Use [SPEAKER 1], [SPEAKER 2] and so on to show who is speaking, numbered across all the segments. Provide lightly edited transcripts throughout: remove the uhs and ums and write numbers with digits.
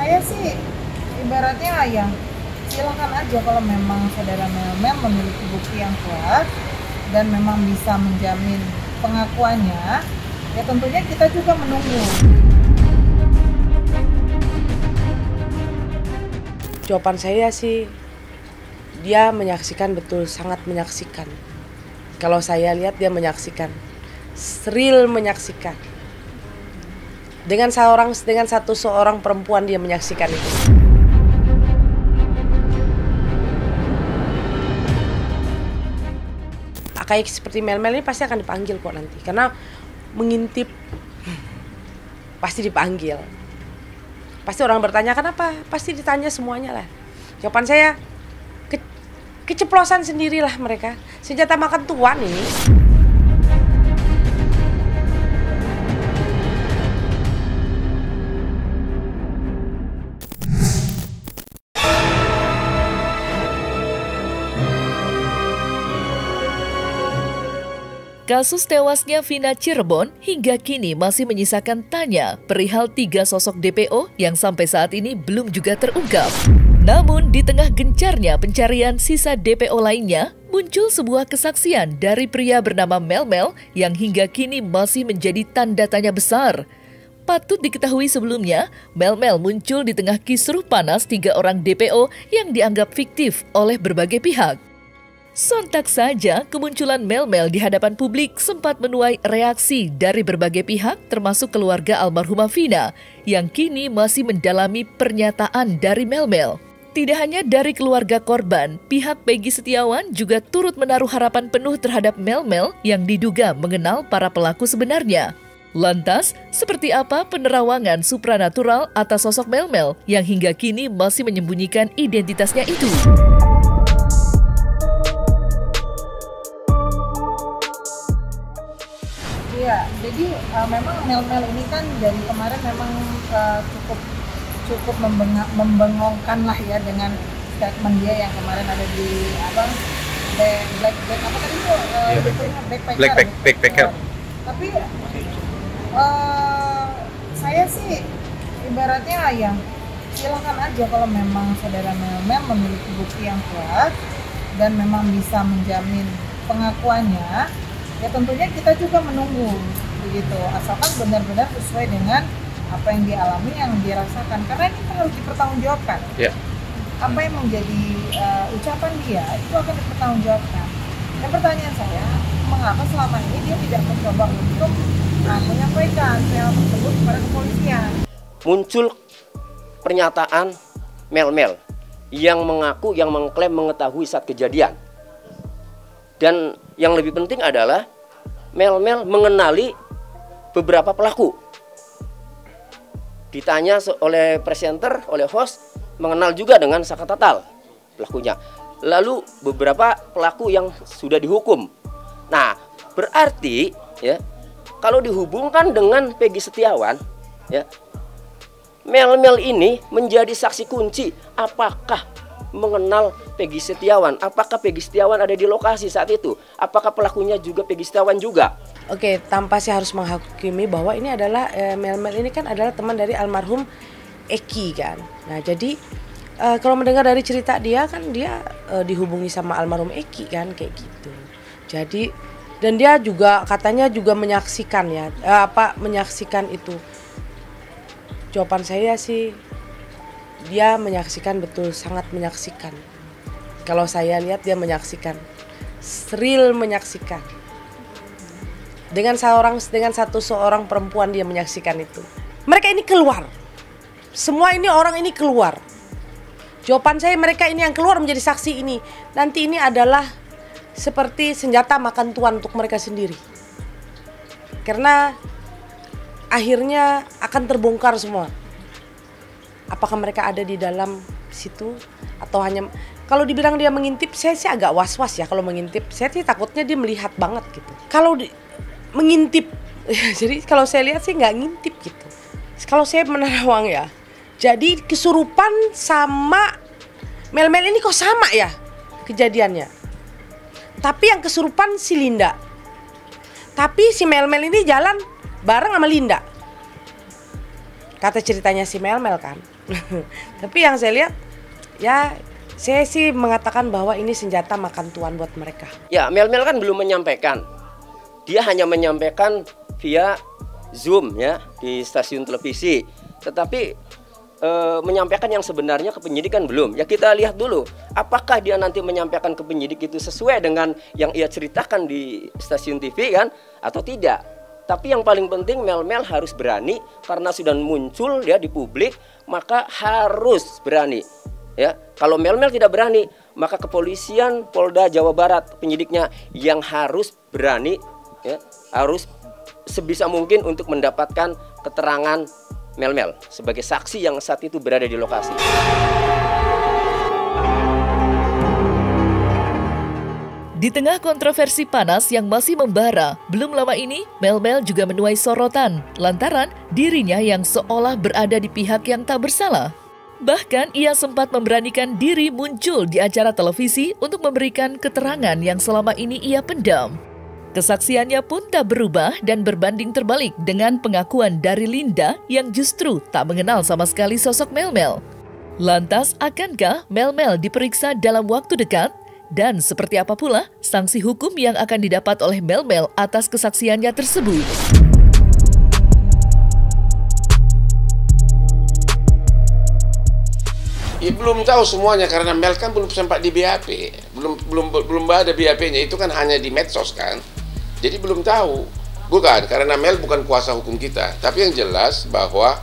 [SPEAKER 1] Saya sih ibaratnya ya silakan aja kalau memang saudara Melmel memiliki bukti yang kuat dan memang bisa menjamin pengakuannya, ya tentunya kita juga menunggu.
[SPEAKER 2] Jawaban saya sih, dia menyaksikan, betul, sangat menyaksikan. Kalau saya lihat dia menyaksikan, real menyaksikan. Dengan seorang perempuan dia menyaksikan itu. Kayak seperti Melmel ini pasti akan dipanggil kok nanti, karena mengintip pasti dipanggil. Pasti orang bertanya kenapa, pasti ditanya semuanya lah. Jawaban saya, keceplosan sendirilah mereka. Senjata makan tuan ini.
[SPEAKER 3] Kasus tewasnya Vina Cirebon hingga kini masih menyisakan tanya perihal 3 sosok DPO yang sampai saat ini belum juga terungkap. Namun di tengah gencarnya pencarian sisa DPO lainnya, muncul sebuah kesaksian dari pria bernama Melmel yang hingga kini masih menjadi tanda tanya besar. Patut diketahui sebelumnya, Melmel muncul di tengah kisruh panas 3 orang DPO yang dianggap fiktif oleh berbagai pihak. Sontak saja kemunculan Melmel di hadapan publik sempat menuai reaksi dari berbagai pihak termasuk keluarga almarhumah Vina yang kini masih mendalami pernyataan dari Melmel. Tidak hanya dari keluarga korban, pihak Peggy Setiawan juga turut menaruh harapan penuh terhadap Melmel yang diduga mengenal para pelaku sebenarnya. Lantas, seperti apa penerawangan supranatural atas sosok Melmel yang hingga kini masih menyembunyikan identitasnya itu?
[SPEAKER 1] Iya, jadi memang Melmel ini kan dari kemarin memang cukup membengongkan lah ya dengan statement dia yang kemarin ada di
[SPEAKER 4] Backpacker.
[SPEAKER 1] Tapi saya sih ibaratnya ya silakan aja kalau memang saudara Melmel memiliki bukti yang kuat dan memang bisa menjamin pengakuannya, ya tentunya kita juga menunggu begitu, asalkan benar-benar sesuai dengan apa yang dialami, yang dirasakan, karena ini harus dipertanggungjawabkan.
[SPEAKER 4] Yeah.
[SPEAKER 1] Apa yang menjadi ucapan dia itu akan dipertanggungjawabkan. Dan pertanyaan saya, mengapa selama ini dia tidak mencoba untuk menyampaikan hal tersebut kepada kepolisian?
[SPEAKER 5] Muncul pernyataan Melmel yang mengaku, yang mengklaim mengetahui saat kejadian. Dan yang lebih penting adalah Melmel mengenali beberapa pelaku. Ditanya oleh presenter, oleh host, mengenal juga dengan Saka Tatal pelakunya. Lalu beberapa pelaku yang sudah dihukum. Nah, berarti ya kalau dihubungkan dengan Peggy Setiawan, ya Melmel ini menjadi saksi kunci. Apakah mengenal Peggy Setiawan? Apakah Peggy Setiawan ada di lokasi saat itu? Apakah pelakunya juga Peggy Setiawan juga?
[SPEAKER 2] Oke, tanpa saya harus menghakimi bahwa ini adalah Melmel ini kan adalah teman dari almarhum Eki kan. Nah, jadi kalau mendengar dari cerita dia kan dia dihubungi sama almarhum Eki kan kayak gitu. Jadi dan dia juga katanya juga menyaksikan ya menyaksikan itu. Jawaban saya sih, dia menyaksikan, betul, sangat menyaksikan. Kalau saya lihat dia menyaksikan, real menyaksikan. Dengan seorang perempuan dia menyaksikan itu. Mereka ini keluar. Semua ini orang ini keluar. Jawaban saya, mereka ini yang keluar menjadi saksi ini. Nanti ini adalah seperti senjata makan tuan untuk mereka sendiri. Karena akhirnya akan terbongkar semua. Apakah mereka ada di dalam situ atau hanya, kalau dibilang dia mengintip, saya sih agak was-was ya kalau mengintip. Saya sih takutnya dia melihat banget gitu. Kalau mengintip, jadi kalau saya lihat sih nggak ngintip gitu. Kalau saya menerawang ya, jadi kesurupan sama Melmel ini kok sama ya kejadiannya. Tapi yang kesurupan si Linda. Tapi si Melmel ini jalan bareng sama Linda. Kata ceritanya si Mel kan. Tapi yang saya lihat, ya saya sih mengatakan bahwa ini senjata makan tuan buat mereka.
[SPEAKER 5] Ya, Mel kan belum menyampaikan. Dia hanya menyampaikan via Zoom ya di stasiun televisi. Tetapi menyampaikan yang sebenarnya ke penyidik kan belum. Ya kita lihat dulu, apakah dia nanti menyampaikan ke penyidik itu sesuai dengan yang ia ceritakan di stasiun TV kan atau tidak. Tapi yang paling penting Mel harus berani karena sudah muncul ya di publik, maka harus berani. Ya, kalau Mel tidak berani, maka kepolisian Polda Jawa Barat penyidiknya yang harus berani ya, harus sebisa mungkin untuk mendapatkan keterangan Mel sebagai saksi yang saat itu berada di lokasi.
[SPEAKER 3] Di tengah kontroversi panas yang masih membara, belum lama ini Mel juga menuai sorotan lantaran dirinya yang seolah berada di pihak yang tak bersalah. Bahkan ia sempat memberanikan diri muncul di acara televisi untuk memberikan keterangan yang selama ini ia pendam. Kesaksiannya pun tak berubah dan berbanding terbalik dengan pengakuan dari Linda yang justru tak mengenal sama sekali sosok Mel. Lantas, akankah Mel diperiksa dalam waktu dekat? Dan seperti apa pula sanksi hukum yang akan didapat oleh Mel atas kesaksiannya tersebut?
[SPEAKER 4] Ya, belum tahu semuanya karena Mel kan belum sempat di BAP, belum ada BAP-nya, itu kan hanya di medsos kan. Jadi belum tahu. Bukan, karena Mel bukan kuasa hukum kita. Tapi yang jelas bahwa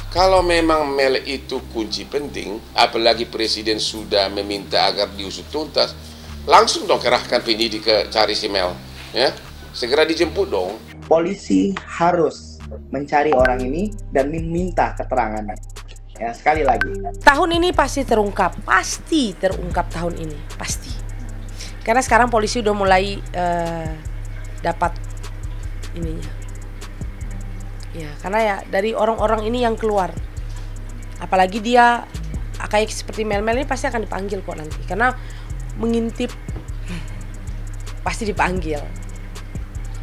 [SPEAKER 4] kalau memang Mel itu kunci penting, apalagi Presiden sudah meminta agar diusut tuntas, langsung dong kerahkan penyidik ke cari si Mel, ya, segera dijemput dong.
[SPEAKER 6] Polisi harus mencari orang ini dan meminta keterangannya. Ya, sekali lagi.
[SPEAKER 2] Tahun ini pasti terungkap tahun ini, pasti. Karena sekarang polisi udah mulai dapat ininya. Ya, karena ya dari orang-orang ini yang keluar. Apalagi dia kayak seperti Mel ini pasti akan dipanggil kok nanti. Karena mengintip pasti dipanggil.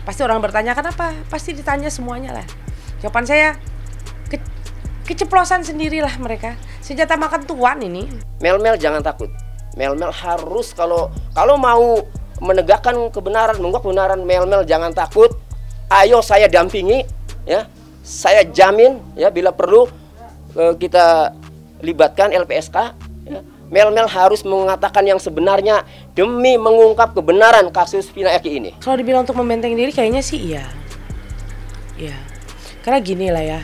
[SPEAKER 2] Pasti orang bertanya kenapa? Pasti ditanya semuanya lah. Jawaban saya keceplosan sendirilah mereka. Senjata makan tuan ini.
[SPEAKER 5] Mel jangan takut. Mel harus kalau mau menegakkan kebenaran, mengungkap kebenaran, Mel jangan takut. Ayo saya dampingi ya. Saya jamin ya bila perlu kita libatkan LPSK ya. Mel harus mengatakan yang sebenarnya demi mengungkap kebenaran kasus Vina Eki ini.
[SPEAKER 2] Kalau dibilang untuk membenteng diri kayaknya sih iya. Iya. Karena gini lah ya.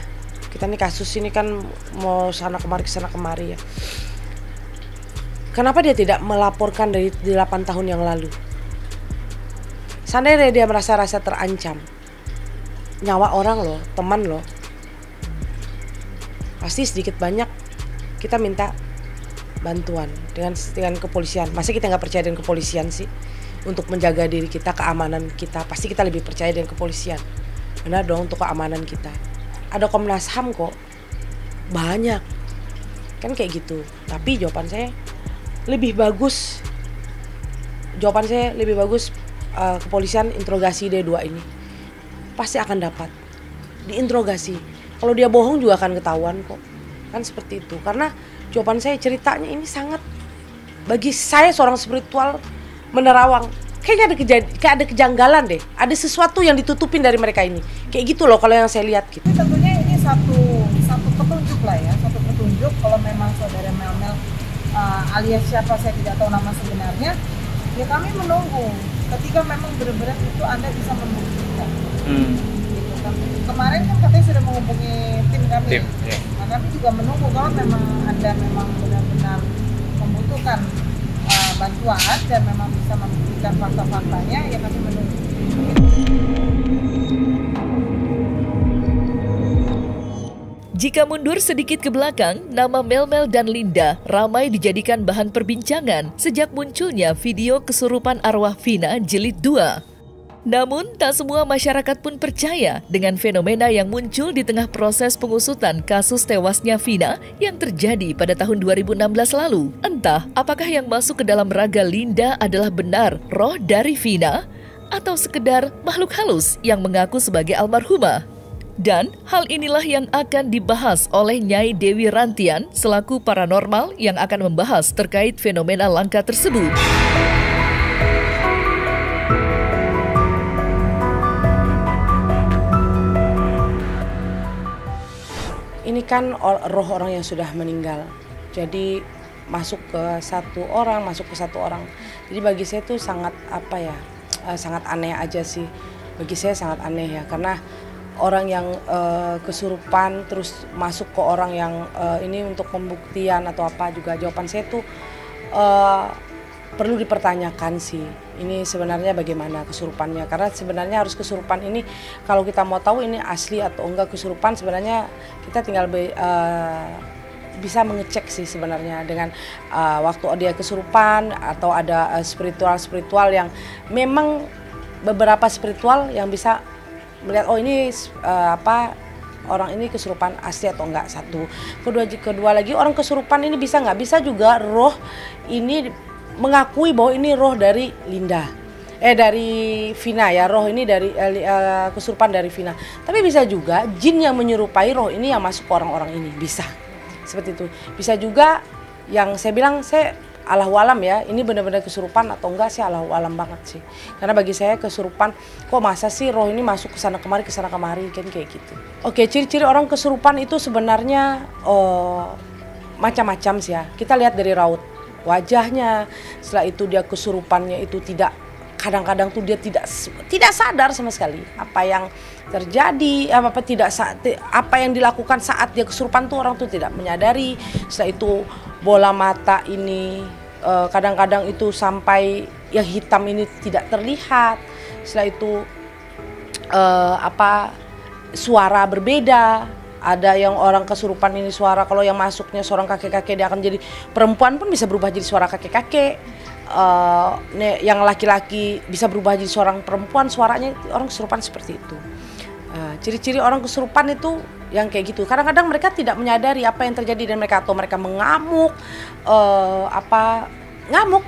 [SPEAKER 2] Kita nih kasus ini kan mau sana kemari ya. Kenapa dia tidak melaporkan dari 8 tahun yang lalu? Seandainya dia merasa terancam. Nyawa orang loh, teman loh. Pasti sedikit banyak kita minta bantuan dengan kepolisian. Masa kita nggak percaya dengan kepolisian sih untuk menjaga diri kita, keamanan kita? Pasti kita lebih percaya dengan kepolisian. Benar dong, untuk keamanan kita. Ada Komnas HAM kok, banyak kan kayak gitu. Tapi jawaban saya lebih bagus. Kepolisian interogasi D2 ini pasti akan dapat diinterogasi. Kalau dia bohong juga akan ketahuan kok, kan seperti itu. Karena jawaban saya ceritanya ini sangat, bagi saya seorang spiritual menerawang, kayaknya ada kejanggalan deh. Ada sesuatu yang ditutupin dari mereka ini. Kayak gitu loh kalau yang saya lihat gitu.
[SPEAKER 1] Tentunya ini satu petunjuk lah ya, satu petunjuk kalau memang saudara Mel alias siapa saya tidak tahu nama sebenarnya, ya kami menunggu ketika memang benar-benar itu Anda bisa membuktikan. Gitu kan. Kemarin kan katanya sudah menghubungi tim kami. Nah, kami juga menunggu kalau memang Anda memang benar-benar membutuhkan bantuan dan memang bisa membuktikan fakta-faktanya, ya kami menunggu.
[SPEAKER 3] Jika mundur sedikit ke belakang, nama Mel dan Linda ramai dijadikan bahan perbincangan sejak munculnya video kesurupan arwah Vina Jilid 2. Namun, tak semua masyarakat pun percaya dengan fenomena yang muncul di tengah proses pengusutan kasus tewasnya Vina yang terjadi pada tahun 2016 lalu. Entah apakah yang masuk ke dalam raga Linda adalah benar roh dari Vina atau sekedar makhluk halus yang mengaku sebagai almarhumah. Dan hal inilah yang akan dibahas oleh Nyai Dewi Rantian selaku paranormal yang akan membahas terkait fenomena langka tersebut.
[SPEAKER 2] Ini kan roh orang yang sudah meninggal. Jadi masuk ke satu orang. Jadi bagi saya itu sangat sangat aneh aja sih. Bagi saya sangat aneh ya, karena orang yang kesurupan terus masuk ke orang yang ini untuk pembuktian atau apa juga, jawaban saya tuh perlu dipertanyakan sih. Ini sebenarnya bagaimana kesurupannya, karena sebenarnya harus kesurupan ini kalau kita mau tahu ini asli atau enggak kesurupan, sebenarnya kita tinggal bisa mengecek sih sebenarnya dengan waktu dia kesurupan atau ada spiritual yang memang beberapa spiritual yang bisa melihat ini orang ini kesurupan asli atau enggak, satu. Kedua lagi orang kesurupan ini bisa nggak, bisa juga roh ini mengakui bahwa ini roh dari Linda, dari Vina ya, roh ini dari kesurupan dari Vina. Tapi bisa juga jin yang menyerupai roh ini yang masuk ke orang-orang ini, bisa seperti itu. Bisa juga yang saya bilang, saya Allahualam ya, ini benar-benar kesurupan atau enggak sih, Allahualam banget sih. Karena bagi saya kesurupan, kok masa sih roh ini masuk ke sana kemari kan kayak gitu. Oke, ciri-ciri orang kesurupan itu sebenarnya macam-macam sih ya. Kita lihat dari raut wajahnya, setelah itu dia kesurupannya itu kadang-kadang tuh dia tidak sadar sama sekali apa yang terjadi, apa yang dilakukan saat dia kesurupan tuh orang tuh tidak menyadari. Setelah itu bola mata ini kadang-kadang itu sampai yang hitam ini tidak terlihat. Setelah itu suara berbeda. Ada yang orang kesurupan ini suara, kalau yang masuknya seorang kakek-kakek, dia akan jadi perempuan pun bisa berubah jadi suara kakek-kakek. Yang laki-laki bisa berubah jadi seorang perempuan, suaranya orang kesurupan seperti itu. Ciri-ciri orang kesurupan itu yang kayak gitu. Kadang-kadang mereka tidak menyadari apa yang terjadi dan mereka, atau mereka mengamuk, ngamuk,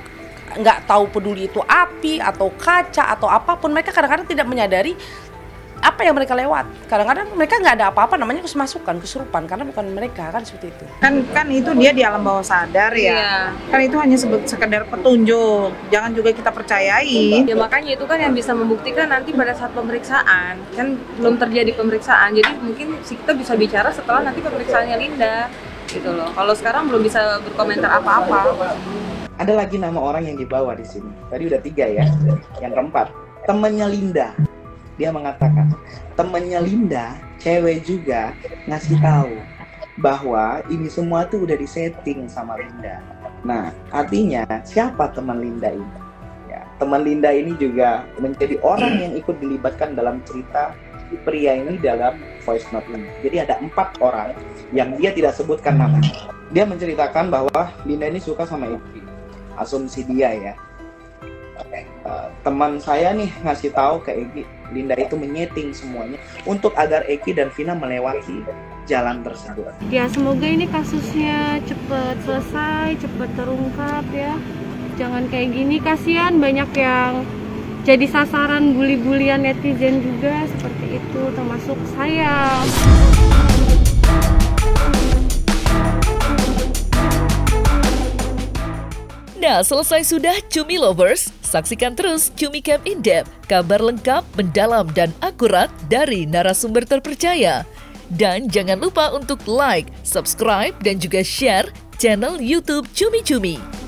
[SPEAKER 2] nggak tahu peduli itu api atau kaca atau apapun. Mereka kadang-kadang tidak menyadari apa yang mereka lewat. Kadang-kadang mereka nggak ada apa-apa, namanya kesurupan karena bukan mereka, kan seperti itu.
[SPEAKER 1] Kan itu dia di alam bawah sadar ya. Iya. Kan itu hanya sekedar petunjuk, jangan juga kita percayai.
[SPEAKER 7] Ya makanya itu kan yang bisa membuktikan nanti pada saat pemeriksaan. Kan belum terjadi pemeriksaan, jadi mungkin kita bisa bicara setelah nanti pemeriksaannya Linda gitu loh. Kalau sekarang belum bisa berkomentar apa-apa.
[SPEAKER 6] Ada lagi nama orang yang dibawa di sini. Tadi udah 3 ya. Yang keempat, temannya Linda. Dia mengatakan, temannya Linda, cewek juga, ngasih tahu bahwa ini semua tuh udah disetting sama Linda. Nah, artinya siapa teman Linda ini? Ya, teman Linda ini juga menjadi orang yang ikut dilibatkan dalam cerita pria ini dalam voice note ini. Jadi ada 4 orang yang dia tidak sebutkan namanya. Dia menceritakan bahwa Linda ini suka sama Eki. Asumsi dia ya. Teman saya nih ngasih tahu ke Eki, Linda itu menyeting semuanya untuk agar Eki dan Vina melewati jalan tersebut.
[SPEAKER 7] Ya semoga ini kasusnya cepat selesai, cepat terungkap ya. Jangan kayak gini, kasihan banyak yang jadi sasaran bully-bulian netizen juga seperti itu, termasuk saya.
[SPEAKER 3] Nah, selesai sudah Cumi Lovers. Saksikan terus Cumi Camp In Depth, kabar lengkap, mendalam, dan akurat dari narasumber terpercaya. Dan jangan lupa untuk like, subscribe, dan juga share channel YouTube Cumi Cumi.